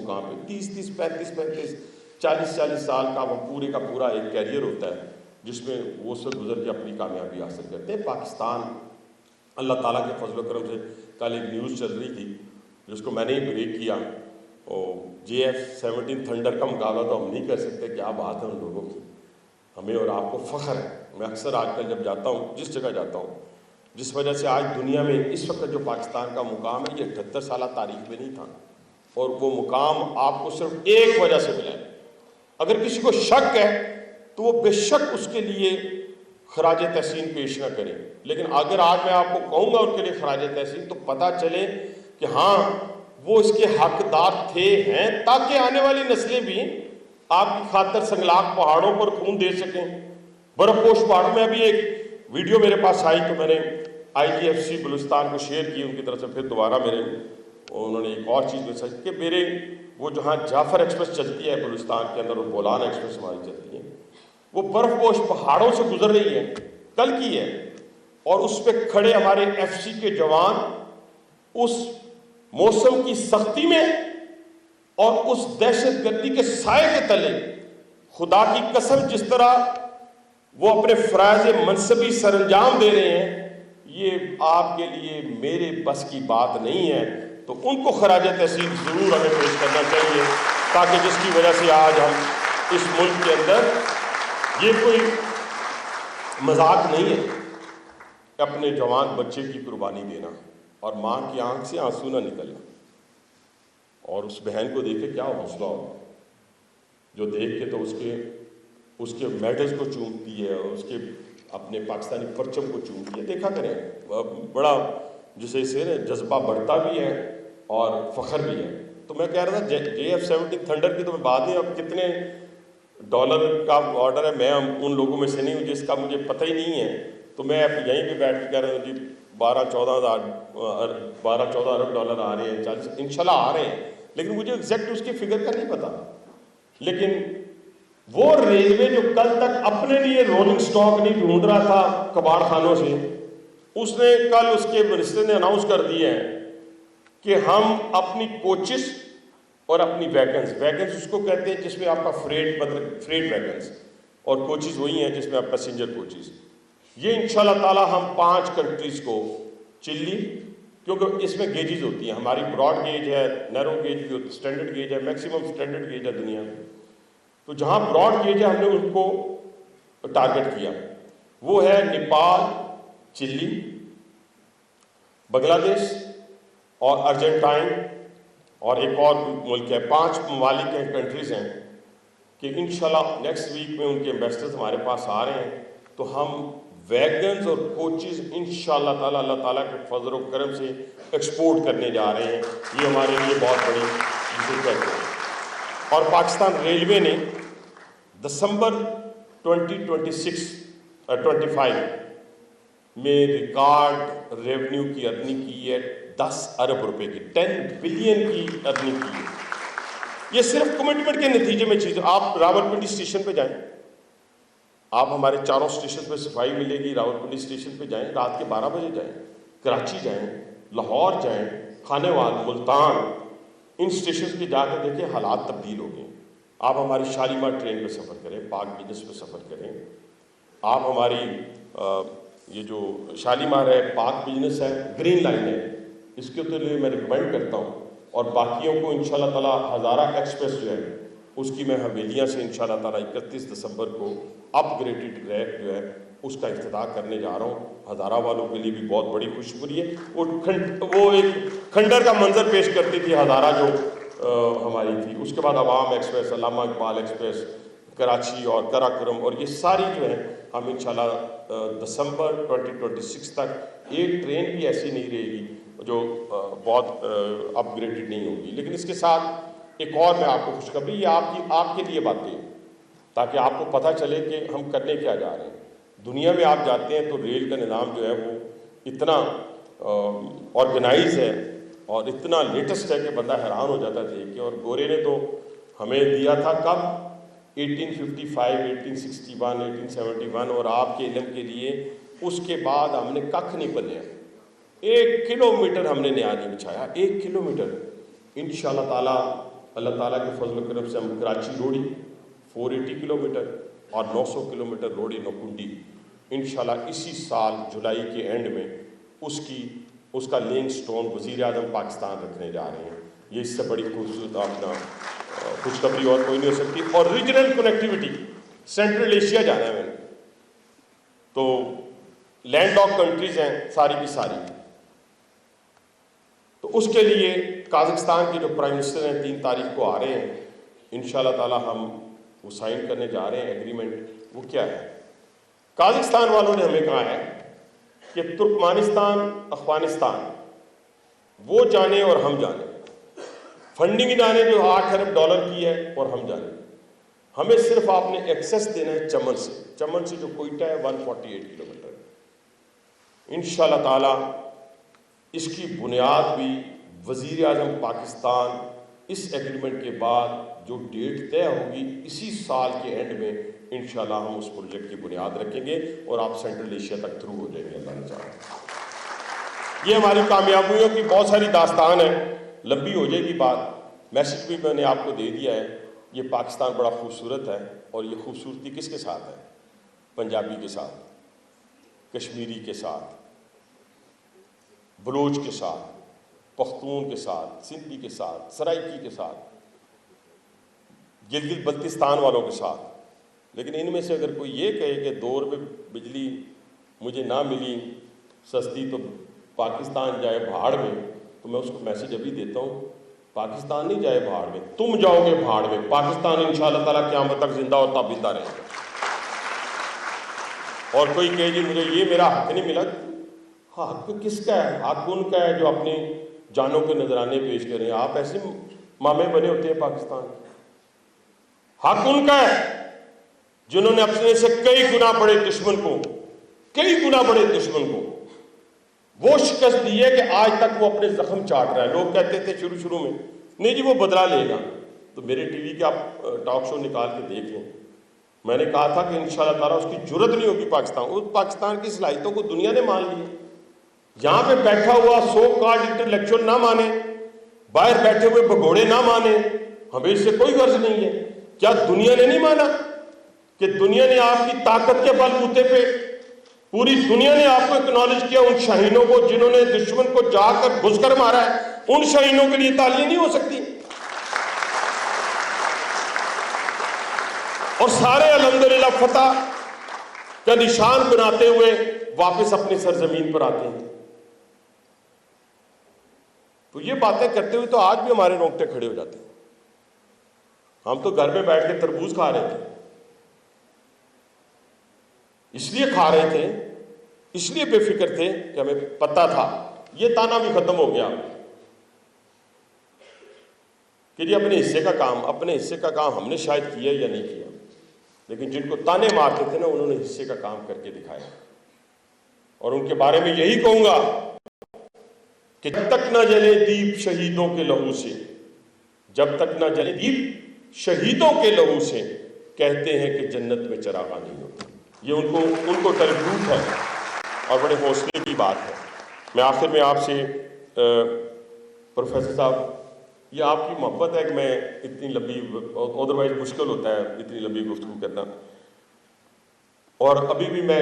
مقام پہ 30 35 40 سال کا وہ پورے کا پورا ایک کیریئر ہوتا ہے جس میں وہ سب گزر کے اپنی کامیابی حاصل کرتے ہیں۔ پاکستان اللہ تعالیٰ کے فضل و کرم سے، کل ایک نیوز چل رہی تھی جس کو میں نے ہی بریک کیا، JF-17 تھنڈر کا مقابلہ تو ہم نہیں کر سکتے، کیا بات ہے ان لوگوں کی، ہمیں اور آپ کو فخر ہے۔ میں اکثر آج کل جب جاتا ہوں، جس جگہ جاتا ہوں، جس وجہ سے آج دنیا میں اس وقت جو پاکستان کا مقام ہے یہ 78 سالہ تاریخ میں نہیں تھا، اور وہ مقام آپ کو صرف ایک وجہ سے ملا ہے۔ اگر کسی کو شک ہے تو وہ بے شک اس کے لیے خراج تحسین پیش نہ کرے، لیکن اگر آج میں آپ کو کہوں گا ان کے لیے خراج تحسین تو پتہ چلے کہ ہاں وہ اس کے حقدار تھے ہیں، تاکہ آنے والی نسلیں بھی آپ کی خاطر سنگلاخ پہاڑوں پر خون دے سکیں، برف پوش پہاڑوں میں۔ ابھی ایک ویڈیو میرے پاس آئی تو میں نے IGFC بلوچستان کو شیئر کی ان کی طرف سے، پھر دوبارہ انہوں نے ایک اور چیز میسج کہ میرے وہ جہاں جعفر ایکسپریس چلتی ہے بلوچستان کے اندر اور بولان ایکسپریس ہماری چلتی ہے، وہ برف پوش پہاڑوں سے گزر رہی ہے، کل کی ہے، اور اس پہ کھڑے ہمارے FC کے جوان اس موسم کی سختی میں اور اس دہشت گردی کے سائے کے تلے خدا کی قسم جس طرح وہ اپنے فرائض منصبی سر انجام دے رہے ہیں، یہ آپ کے لیے میرے بس کی بات نہیں ہے، تو ان کو خراج تحسین ضرور ہمیں پیش کرنا چاہیے، تاکہ جس کی وجہ سے آج ہم اس ملک کے اندر، یہ کوئی مذاق نہیں ہے اپنے جوان بچے کی قربانی دینا اور ماں کی آنکھ سے آنسو نہ نکلنا، اور اس بہن کو دیکھے کیا حوصلہ ہو جو دیکھ کے تو اس کے میڈلز کو چومتی ہے اور اس کے اپنے پاکستانی پرچم کو چومتی ہے۔ دیکھا کریں، بڑا جسے اسے جذبہ بڑھتا بھی ہے اور فخر بھی ہے۔ تو میں کہہ رہا تھا JF-17 تھنڈر کی تو میں بات نہیں، اب کتنے ڈالر کا آرڈر ہے، میں ان لوگوں میں سے نہیں ہوں جس کا مجھے پتہ ہی نہیں ہے، تو میں یہیں پہ بیٹھ کے کہہ رہا ہوں جی 12-14 ارب ڈالر آ رہے ہیں، 40 انشاءاللہ آ رہے ہیں، لیکن مجھے ایگزیکٹ اس کی فگر کا نہیں پتا۔ لیکن وہ ریلوے جو کل تک اپنے لیے رولنگ سٹاک نہیں ڈھونڈ رہا تھا کباڑ خانوں سے، اس نے کل اس کے منسٹر نے اناؤنس کر دیا ہے کہ ہم اپنی کوچز اور اپنی ویگنز اس کو کہتے ہیں جس میں آپ کا فریٹ ویگنز، اور کوچز وہی ہیں جس میں آپ پیسنجر کوچز، یہ انشاءاللہ تعالی ہم 5 کنٹریز کو، چلی، کیونکہ اس میں گیجز ہوتی ہیں، ہماری براڈ گیج ہے، نیرو گیج بھی ہوتی ہے، اسٹینڈرڈ گیج ہے، میکسیمم اسٹینڈرڈ گیج ہے دنیا میں، تو جہاں براڈ گیج ہے ہم نے ان کو ٹارگٹ کیا، وہ ہے نیپال، چلی، بنگلہ دیش اور ارجنٹائن اور ایک اور ملک ہے، 5 ممالک ہیں، کنٹریز ہیں، کہ انشاءاللہ نیکسٹ ویک میں ان کے ایمبیسڈرز ہمارے پاس آ رہے ہیں، تو ہم ویگنز اور کوچز انشاءاللہ تعالیٰ اللہ تعالیٰ کے فضل و کرم سے ایکسپورٹ کرنے جا رہے ہیں، یہ ہمارے لیے بہت بڑی ضرورت ہے۔ اور پاکستان ریلوے نے دسمبر 2025 میں ریکارڈ ریونیو کی ارننگ کی ہے 10 ارب روپے کی، 10 بلین کی ارننگ کی ہے۔ یہ صرف کمٹمنٹ کے نتیجے میں چیز ہے۔ آپ راولپنڈی اسٹیشن پہ جائیں، آپ ہمارے چاروں اسٹیشن پہ صفائی ملے گی، راولپنڈی اسٹیشن پہ جائیں، رات کے 12 بجے جائیں، کراچی جائیں، لاہور جائیں، خانے وال، ملتان، ان اسٹیشن پہ جا کے دیکھیں حالات تبدیل ہو گئے۔ آپ ہماری شالیمار ٹرین پہ سفر کریں، پاک بزنس پہ سفر کریں، آپ ہماری یہ جو شالیمار ہے، پاک بزنس ہے، گرین لائن ہے، اس کے تو لیے میں ریکمینڈ کرتا ہوں، اور باقیوں کو انشاءاللہ تعالیٰ ہزارہ ایکسپریس جو ہے اس کی میں حویلیاں سے انشاءاللہ تعالیٰ 31 دسمبر کو اپ گریڈڈ ریک جو ہے اس کا افتتاح کرنے جا رہا ہوں۔ ہزارہ والوں کے لیے بھی بہت بڑی خوشخبری ہے۔ وہ ایک کھنڈر کا منظر پیش کرتی تھی ہزارہ جو ہماری تھی، اس کے بعد عوام ایکسپریس، علامہ اقبال ایکسپریس، کراچی اور کراکرم، اور یہ ساری جو ہیں ہم انشاءاللہ دسمبر 2026 تک ایک ٹرین بھی ایسی نہیں رہے گی جو بہت اپ گریڈڈ نہیں ہوگی۔ لیکن اس کے ساتھ ایک اور میں آپ کو خوشخبری، یہ آپ کے لیے باتیں ہیں تاکہ آپ کو پتہ چلے کہ ہم کرنے کیا جا رہے ہیں۔ دنیا میں آپ جاتے ہیں تو ریل کا نظام جو ہے وہ اتنا آرگنائز ہے اور اتنا لیٹسٹ ہے کہ بندہ حیران ہو جاتا ہے دیکھ کے۔ اور گورے نے تو ہمیں دیا تھا کب 1855 1861 1871، اور آپ کے علم کے لیے اس کے بعد ہم نے ککھ نہیں بنیا، 1 کلومیٹر ہم نے نیا نہیں بچھایا، 1 کلومیٹر۔ انشاءاللہ تعالیٰ اللہ تعالیٰ کے فضل و کرم سے ہم کراچی روڑی 480 کلومیٹر اور 900 کلومیٹر روڑی نوکنڈی انشاءاللہ اسی سال جولائی کے اینڈ میں اس کا لینک سٹون وزیر اعظم پاکستان رکھنے جا رہے ہیں. یہ اس سے بڑی خوبصورت اپنا خوشخبری اور کوئی نہیں ہو سکتی. اور ریجنل کنیکٹیوٹی سینٹرل ایشیا جانا ہے میں نے, تو لینڈ لاک کنٹریز ہیں ساری کی ساری, تو اس کے لیے قازقستان کے جو پرائم منسٹر ہیں 3 تاریخ کو آ رہے ہیں انشاءاللہ تعالی. ہم وہ سائن کرنے جا رہے ہیں ایگریمنٹ. وہ کیا ہے؟ قازقستان والوں نے ہمیں کہا ہے کہ ترکمانستان افغانستان وہ جانے اور ہم جانے, فنڈنگ جانے جو 8 ارب ڈالر کی ہے اور ہم جانے. ہمیں صرف آپ نے ایکسس دینا ہے چمن سے جو کوئٹہ ہے 148 کلومیٹر. انشاءاللہ تعالی اس کی بنیاد بھی وزیر اعظم پاکستان اس ایگریمنٹ کے بعد جو ڈیٹ طے ہوگی اسی سال کے اینڈ میں انشاءاللہ ہم اس پروجیکٹ کی بنیاد رکھیں گے اور آپ سینٹرل ایشیا تک تھرو ہو جائیں گے اللہ نے چاہا. یہ ہماری کامیابیوں کی بہت ساری داستان ہے, لمبی ہو جائے گی بات. میسج بھی میں نے آپ کو دے دیا ہے. یہ پاکستان بڑا خوبصورت ہے اور یہ خوبصورتی کس کے ساتھ ہے؟ پنجابی کے ساتھ, کشمیری کے ساتھ, بلوچ کے ساتھ, پختون کے ساتھ, سندھی کے ساتھ, سرائکی کے ساتھ, گلگت بلتستان والوں کے ساتھ. لیکن ان میں سے اگر کوئی یہ کہے کہ 2 روپے بجلی مجھے نہ ملی سستی تو پاکستان جائے بھاڑ میں, تو میں اس کو میسج ابھی دیتا ہوں, پاکستان نہیں جائے بھاڑ میں, تم جاؤ گے بھاڑ میں. پاکستان انشاءاللہ تعالیٰ قیامت تک زندہ اور تابندہ رہے گا. اور کوئی کہے جی مجھے یہ میرا حق نہیں ملا, حق کس کا ہے؟ حق ان کا ہے جو اپنی جانوں کے نذرانے پیش کریں. آپ ایسے مامے بنے ہوتے ہیں پاکستان. حق ان کا ہے جنہوں نے اپنے سے کئی گنا بڑے دشمن کو وہ شکست دی ہے کہ آج تک وہ اپنے زخم چاٹ رہا ہے. لوگ کہتے تھے شروع میں نہیں جی وہ بدلہ لے گا, تو میرے ٹی وی کے آپ ٹاک شو نکال کے دیکھ لیں. میں نے کہا تھا کہ انشاءاللہ تعالیٰ اس کی جرت نہیں ہوگی پاکستان کی صلاحیتوں کو دنیا نے مان لی. یہاں پہ بیٹھا ہوا سو کارڈ انٹلیکچوئل نہ مانے, باہر بیٹھے ہوئے بگوڑے نہ مانے, ہمیں اس سے کوئی غرض نہیں ہے. کیا دنیا نے نہیں مانا کہ دنیا نے آپ کی طاقت کے بل بوتے پہ پوری دنیا نے آپ کو اکنالج کیا؟ ان شاہینوں کو جنہوں نے دشمن کو جا کر گھس کر مارا ہے, ان شاہینوں کے لیے تالیاں نہیں ہو سکتی؟ اور سارے الحمدللہ فتح کا نشان بناتے ہوئے واپس اپنی سرزمین پر آتے ہیں. تو یہ باتیں کرتے ہوئے تو آج بھی ہمارے رونگٹے کھڑے ہو جاتے ہیں. ہم تو گھر میں بیٹھ کے تربوز کھا رہے تھے, اس لیے کھا رہے تھے, اس لیے بے فکر تھے کہ ہمیں پتہ تھا. یہ تانا بھی ختم ہو گیا کہ جی اپنے حصے کا کام ہم نے شاید کیا یا نہیں کیا, لیکن جن کو تانے مارتے تھے نا انہوں نے حصے کا کام کر کے دکھایا. اور ان کے بارے میں یہی کہوں گا کہ جب تک نہ جلے دیپ شہیدوں کے لہو سے, جب تک نہ جلے دیپ شہیدوں کے لہو سے, کہتے ہیں کہ جنت میں چراغاں نہیں ہوتا. یہ ان کو ٹربیوٹ ہے اور بڑے حوصلے کی بات ہے. میں آخر میں آپ سے پروفیسر صاحب, یہ آپ کی محبت ہے کہ میں اتنی لمبی, ادروائز مشکل ہوتا ہے اتنی لمبی گفتگو کرنا, اور ابھی بھی میں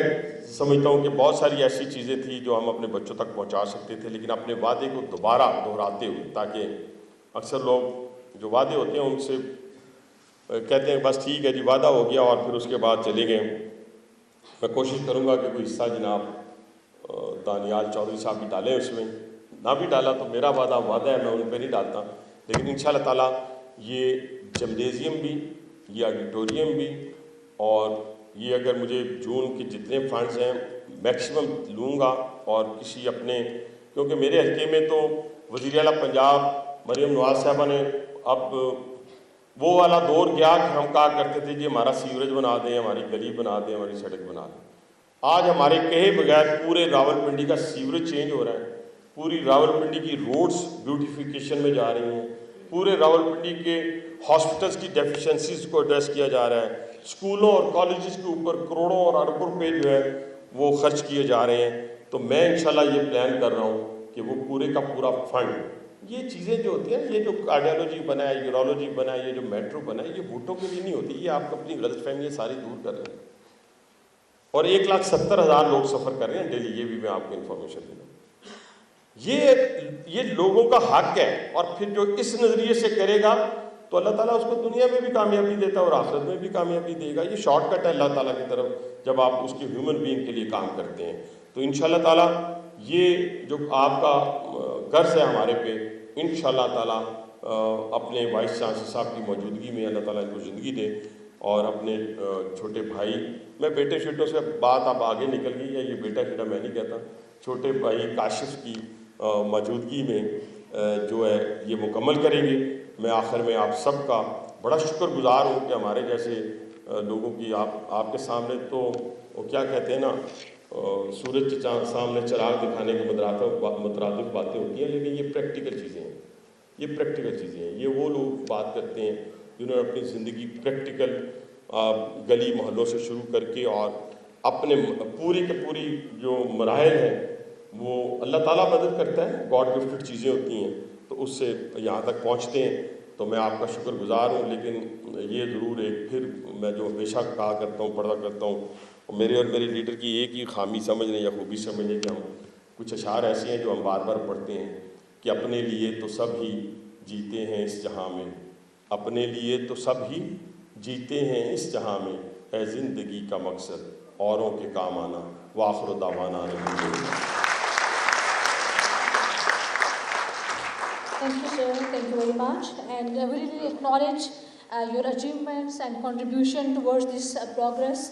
سمجھتا ہوں کہ بہت ساری ایسی چیزیں تھیں جو ہم اپنے بچوں تک پہنچا سکتے تھے, لیکن اپنے وعدے کو دوبارہ دہراتے ہوئے, تاکہ اکثر لوگ جو وعدے ہوتے ہیں ان سے کہتے ہیں بس ٹھیک ہے جی وعدہ ہو گیا اور پھر اس کے بعد چلے گئے. میں کوشش کروں گا کہ کوئی حصہ جناب دانیال چودھری صاحب بھی ڈالیں, اس میں نہ بھی ڈالا تو میرا وعدہ ہے, میں ان پہ نہیں ڈالتا. لیکن انشاءاللہ تعالیٰ یہ جمنیزیم بھی, یہ آڈیٹوریم بھی, اور یہ اگر مجھے جون کے جتنے فنڈز ہیں میکسیمم لوں گا. اور کسی اپنے, کیونکہ میرے حلقے میں تو وزیر اعلیٰ پنجاب مریم نواز صاحبہ نے اب وہ والا دور گیا کہ ہم کہا کرتے تھے جی ہمارا سیوریج بنا دیں, ہماری گلی بنا دیں, ہماری سڑک بنا دیں. آج ہمارے کہے بغیر پورے راولپنڈی کا سیوریج چینج ہو رہا ہے, پوری راولپنڈی کی روڈز بیوٹیفیکیشن میں جا رہی ہیں, پورے راولپنڈی کے ہاسپٹلس کی ڈیفیشنسیز کو ایڈریس کیا جا رہا ہے, اسکولوں اور کالجز کے اوپر کروڑوں اور اربوں روپے جو ہے وہ خرچ کیے جا رہے ہیں. تو میں انشاءاللہ یہ پلان کر رہا ہوں کہ وہ پورے کا پورا فنڈ یہ چیزیں جو ہوتی ہیں، یہ جو کارڈیالوجی بنا ہے، یورولوجی بنا ہے، یہ جو میٹرو بنا ہے، یہ بھوٹوں کے لیے نہیں ہوتی. یہ آپ اپنی غلط فہمیاں ساری دور کر رہے ہیں. اور 1,70,000 لوگ سفر کر رہے ہیں ڈیلی، یہ بھی میں آپ کو انفارمیشن دے دوں. یہ لوگوں کا حق ہے. اور پھر جو اس نظریے سے کرے گا تو اللہ تعالیٰ اس کو دنیا میں بھی کامیابی دیتا ہے اور آخرت میں بھی کامیابی دے گا. یہ شارٹ کٹ ہے اللہ تعالیٰ کی طرف جب آپ اس کی ہیومن بینگ کے لیے کام کرتے ہیں. تو انشاءاللہ تعالیٰ یہ جو آپ کا قرض ہے ہمارے پہ، انشاءاللہ تعالیٰ اپنے وائس چانسلر صاحب کی موجودگی میں اللہ تعالیٰ ان کو زندگی دے. اور اپنے چھوٹے بھائی، میں بیٹے شیٹوں سے بات اب آگے نکل گئی ہے، یہ بیٹا شیٹا میں نہیں کہتا، چھوٹے بھائی کاشف کی موجودگی میں جو ہے یہ مکمل کریں گے. میں آخر میں آپ سب کا بڑا شکر گزار ہوں کہ ہمارے جیسے لوگوں کی آپ کے سامنے تو وہ کیا کہتے ہیں نا، سورج کے سامنے چراغ دکھانے کے مترادف باتیں ہوتی ہیں، لیکن یہ پریکٹیکل چیزیں ہیں. یہ پریکٹیکل چیزیں ہیں. یہ وہ لوگ بات کرتے ہیں جنہوں نے اپنی زندگی پریکٹیکل گلی محلوں سے شروع کر کے اور اپنے پوری کے پوری جو مراحل ہیں وہ اللہ تعالیٰ مدد کرتا ہے، گاڈ گفٹڈ چیزیں ہوتی ہیں، تو اس سے یہاں تک پہنچتے ہیں. تو میں آپ کا شکر گزار ہوں. لیکن یہ ضرور ایک پھر میں جو ہمیشہ کہا کرتا ہوں، پڑھا کرتا ہوں، میرے اور میرے لیڈر کی ایک ہی خامی سمجھ لیں یا خوبی سمجھ لیں کہ ہم کچھ اشعار ایسے ہیں جو ہم بار بار پڑھتے ہیں کہ اپنے لیے تو سب ہی جیتے ہیں اس جہاں میں، اپنے لیے تو سب ہی جیتے ہیں اس جہاں میں، ہے زندگی کا مقصد اوروں کے کام آنا. وآخر دعوانا الحمدللہ. Thank you, sir. Thank you very much. And we really acknowledge your achievements and contribution towards this progress.